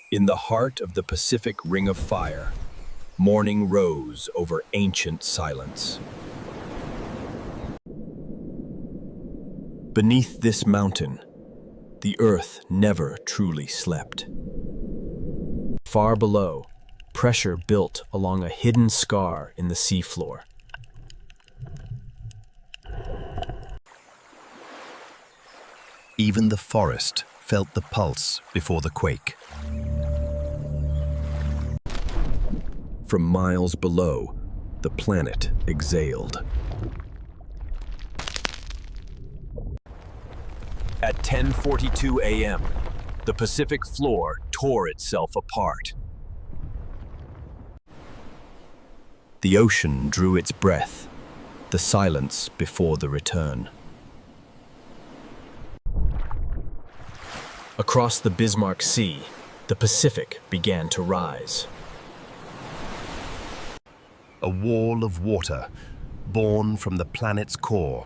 In the heart of the Pacific Ring of Fire, morning rose over ancient silence. Beneath this mountain, the earth never truly slept. Far below, pressure built along a hidden scar in the seafloor. Even the forest felt the pulse before the quake. From miles below, the planet exhaled. At 10:42 a.m., the Pacific floor tore itself apart. The ocean drew its breath, the silence before the return. Across the Bismarck Sea, the Pacific began to rise. A wall of water, born from the planet's core,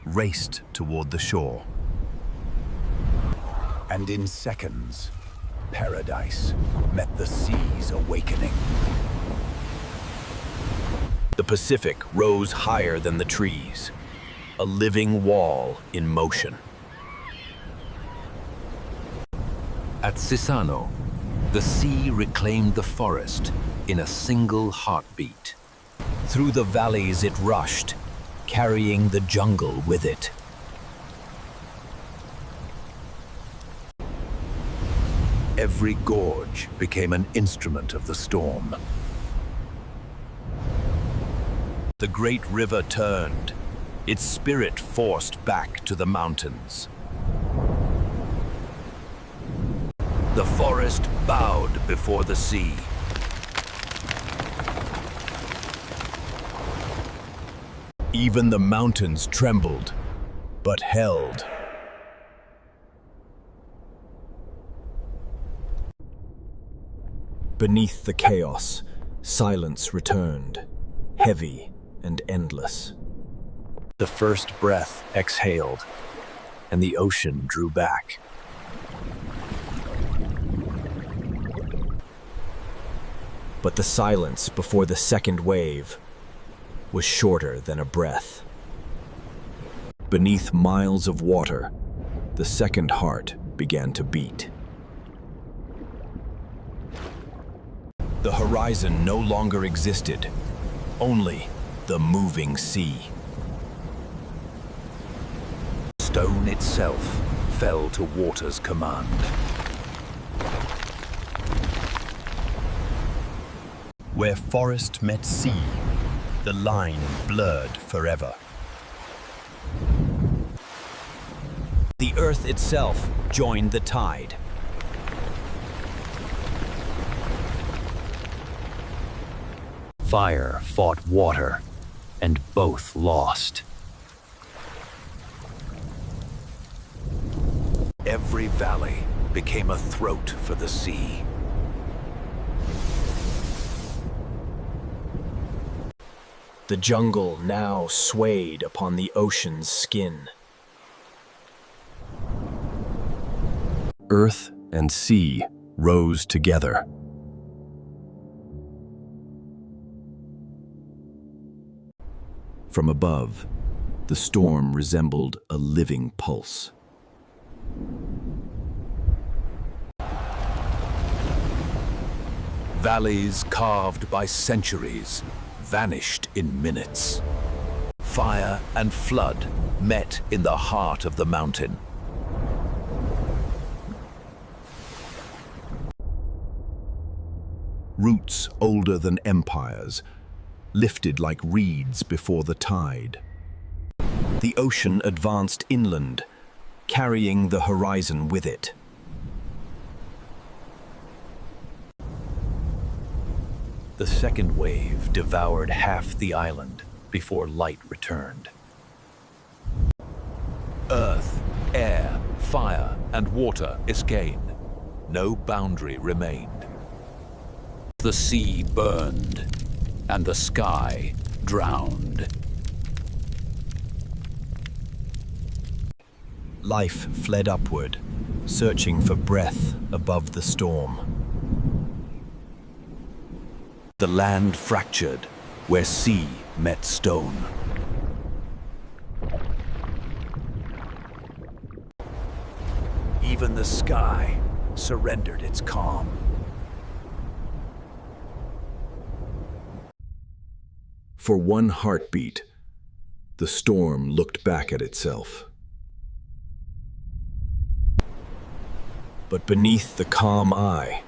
raced toward the shore. And in seconds, paradise met the sea's awakening. The Pacific rose higher than the trees, a living wall in motion. At Sisano, the sea reclaimed the forest in a single heartbeat. Through the valleys it rushed, carrying the jungle with it. Every gorge became an instrument of the storm. The great river turned, its spirit forced back to the mountains. The forest bowed before the sea. Even the mountains trembled, but held. Beneath the chaos, silence returned, heavy and endless. The first breath exhaled, and the ocean drew back. But the silence before the second wave was shorter than a breath. Beneath miles of water, the second heart began to beat. The horizon no longer existed, only the moving sea. Stone itself fell to water's command. Where forest met sea, the line blurred forever. The earth itself joined the tide. Fire fought water, and both lost. Every valley became a throat for the sea. The jungle now swayed upon the ocean's skin. Earth and sea rose together. From above, the storm resembled a living pulse. Valleys carved by centuries vanished in minutes. Fire and flood met in the heart of the mountain. Roots older than empires, lifted like reeds before the tide. The ocean advanced inland, carrying the horizon with it. The second wave devoured half the island before light returned. Earth, air, fire, and water escaped. No boundary remained. The sea burned, and the sky drowned. Life fled upward, searching for breath above the storm. The land fractured where sea met stone. Even the sky surrendered its calm. For one heartbeat, the storm looked back at itself. But beneath the calm eye,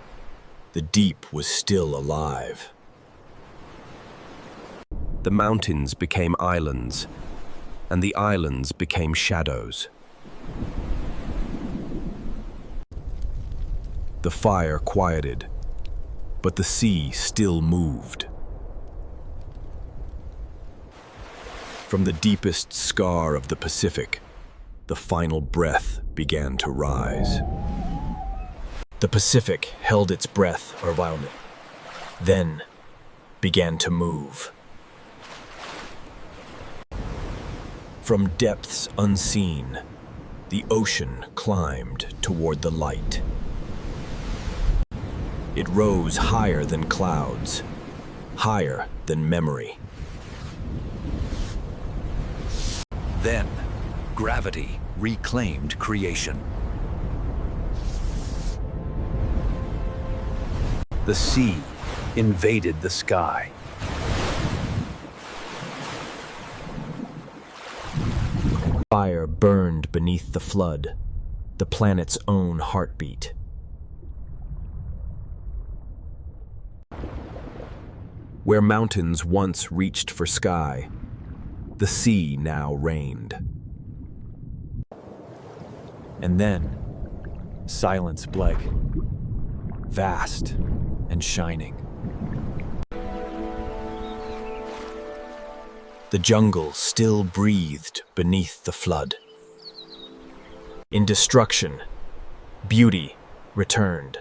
the deep was still alive. The mountains became islands, and the islands became shadows. The fire quieted, but the sea still moved. From the deepest scar of the Pacific, the final breath began to rise. The Pacific held its breath for a while, then began to move. From depths unseen, the ocean climbed toward the light. It rose higher than clouds, higher than memory. Then, gravity reclaimed creation. The sea invaded the sky. Fire burned beneath the flood, the planet's own heartbeat. Where mountains once reached for sky, the sea now reigned. And then, silence bled, vast and shining. The jungle still breathed beneath the flood. In destruction, beauty returned.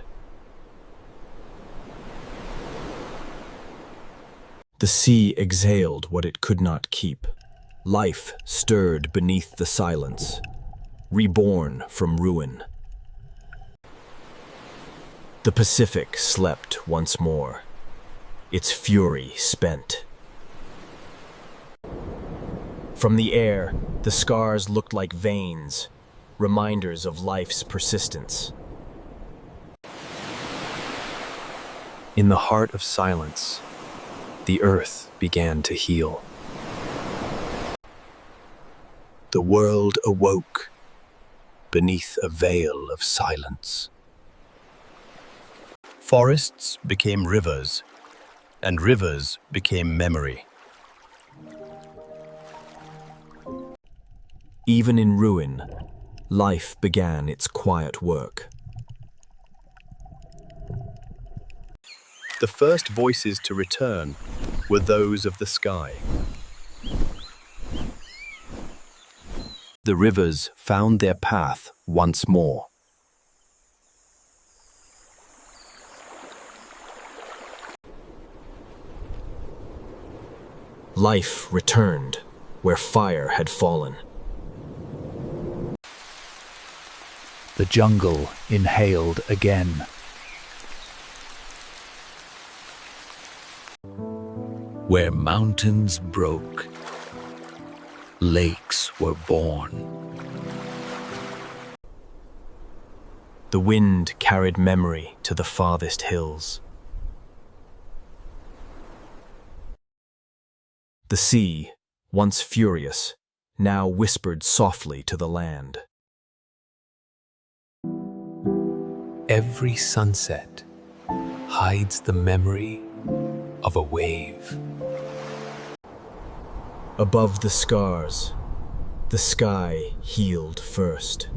The sea exhaled what it could not keep. Life stirred beneath the silence, reborn from ruin. The Pacific slept once more, its fury spent. From the air, the scars looked like veins, reminders of life's persistence. In the heart of silence, the earth began to heal. The world awoke beneath a veil of silence. Forests became rivers, and rivers became memory. Even in ruin, life began its quiet work. The first voices to return were those of the sky. The rivers found their path once more. Life returned where fire had fallen. The jungle inhaled again. Where mountains broke, lakes were born. The wind carried memory to the farthest hills. The sea, once furious, now whispered softly to the land. Every sunset hides the memory of a wave. Above the scars, the sky healed first.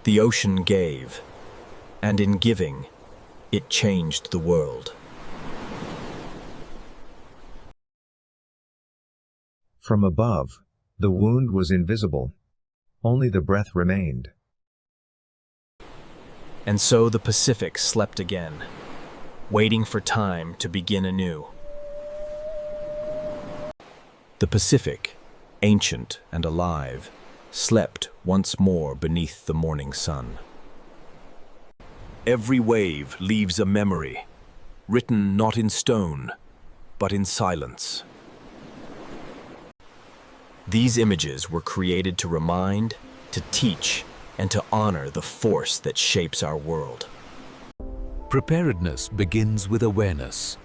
The ocean gave, and in giving, it changed the world. From above, the wound was invisible. Only the breath remained. And so the Pacific slept again, waiting for time to begin anew. The Pacific, ancient and alive, slept once more beneath the morning sun. Every wave leaves a memory, written not in stone, but in silence. These images were created to remind, to teach, and to honor the force that shapes our world. Preparedness begins with awareness.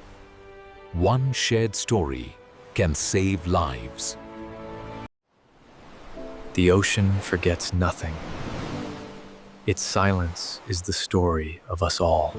One shared story can save lives. The ocean forgets nothing. Its silence is the story of us all.